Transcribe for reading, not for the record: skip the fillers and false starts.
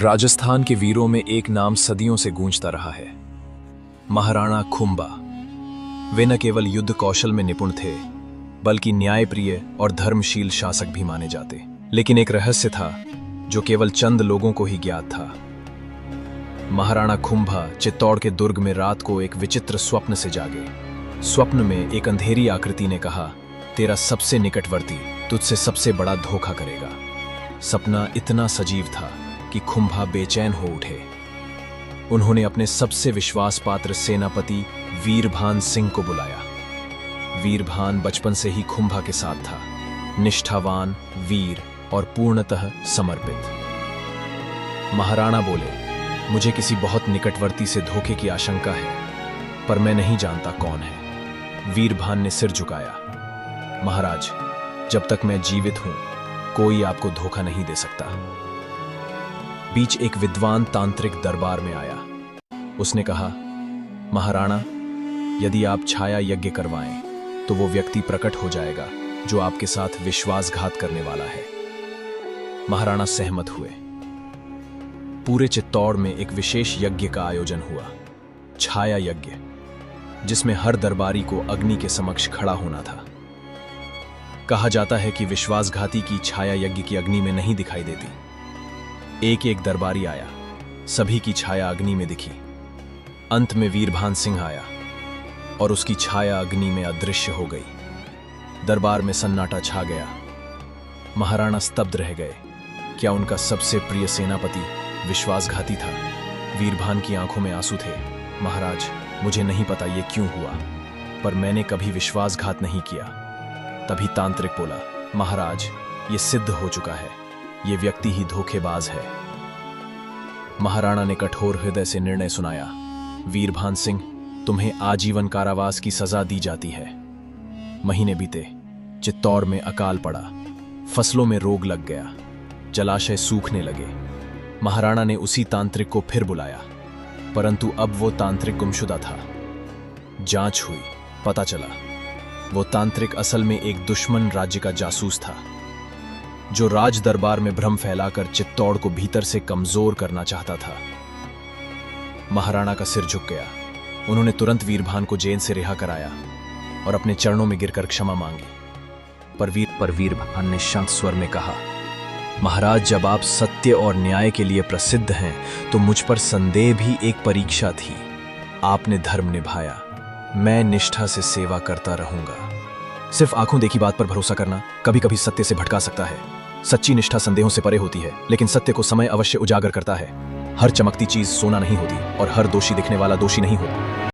राजस्थान के वीरों में एक नाम सदियों से गूंजता रहा है, महाराणा खुंबा। वे न केवल युद्ध कौशल में निपुण थे, बल्कि न्यायप्रिय और धर्मशील शासक भी माने जाते। लेकिन एक रहस्य था जो केवल चंद लोगों को ही ज्ञात था। महाराणा खुंबा चित्तौड़ के दुर्ग में रात को एक विचित्र स्वप्न से जागे। स्वप्न में एक अंधेरी आकृति ने कहा, तेरा सबसे निकटवर्ती तुझसे सबसे बड़ा धोखा करेगा। सपना इतना सजीव था कि खुंबा बेचैन हो उठे। उन्होंने अपने सबसे विश्वास पात्र सेनापति वीरभान सिंह को बुलाया। वीरभान बचपन से ही खुंबा के साथ था, निष्ठावान, वीर और पूर्णतः समर्पित। महाराणा बोले, मुझे किसी बहुत निकटवर्ती से धोखे की आशंका है, पर मैं नहीं जानता कौन है। वीरभान ने सिर झुकाया। महाराज, जब तक मैं जीवित हूं, कोई आपको धोखा नहीं दे सकता। बीच एक विद्वान तांत्रिक दरबार में आया। उसने कहा, महाराणा, यदि आप छाया यज्ञ करवाएं तो वो व्यक्ति प्रकट हो जाएगा जो आपके साथ विश्वासघात करने वाला है। महाराणा सहमत हुए। पूरे चित्तौड़ में एक विशेष यज्ञ का आयोजन हुआ, छाया यज्ञ, जिसमें हर दरबारी को अग्नि के समक्ष खड़ा होना था। कहा जाता है कि विश्वासघाती की छाया यज्ञ की अग्नि में नहीं दिखाई देती। एक एक दरबारी आया, सभी की छाया अग्नि में दिखी। अंत में वीरभान सिंह आया और उसकी छाया अग्नि में अदृश्य हो गई। दरबार में सन्नाटा छा गया। महाराणा स्तब्ध रह गए। क्या उनका सबसे प्रिय सेनापति विश्वासघाती था? वीरभान की आंखों में आंसू थे। महाराज, मुझे नहीं पता ये क्यों हुआ, पर मैंने कभी विश्वासघात नहीं किया। तभी तांत्रिक बोला, महाराज, ये सिद्ध हो चुका है, ये व्यक्ति ही धोखेबाज है। महाराणा ने कठोर हृदय से निर्णय सुनाया, वीरभान सिंह, तुम्हें आजीवन कारावास की सजा दी जाती है। महीने बीते, चित्तौड़ में अकाल पड़ा, फसलों में रोग लग गया, जलाशय सूखने लगे। महाराणा ने उसी तांत्रिक को फिर बुलाया, परंतु अब वो तांत्रिक गुमशुदा था। जांच हुई, पता चला वो तांत्रिक असल में एक दुश्मन राज्य का जासूस था, जो राज दरबार में भ्रम फैलाकर चित्तौड़ को भीतर से कमजोर करना चाहता था। महाराणा का सिर झुक गया। उन्होंने तुरंत वीरभान को जेल से रिहा कराया और अपने चरणों में गिरकर क्षमा मांगी। पर वीरभान ने शांत स्वर में कहा, महाराज, जब आप सत्य और न्याय के लिए प्रसिद्ध हैं तो मुझ पर संदेह भी एक परीक्षा थी। आपने धर्म निभाया, मैं निष्ठा से सेवा करता रहूंगा। सिर्फ आंखों देखी बात पर भरोसा करना कभी कभी सत्य से भटका सकता है। सच्ची निष्ठा संदेहों से परे होती है, लेकिन सत्य को समय अवश्य उजागर करता है। हर चमकती चीज सोना नहीं होती और हर दोषी दिखने वाला दोषी नहीं होता।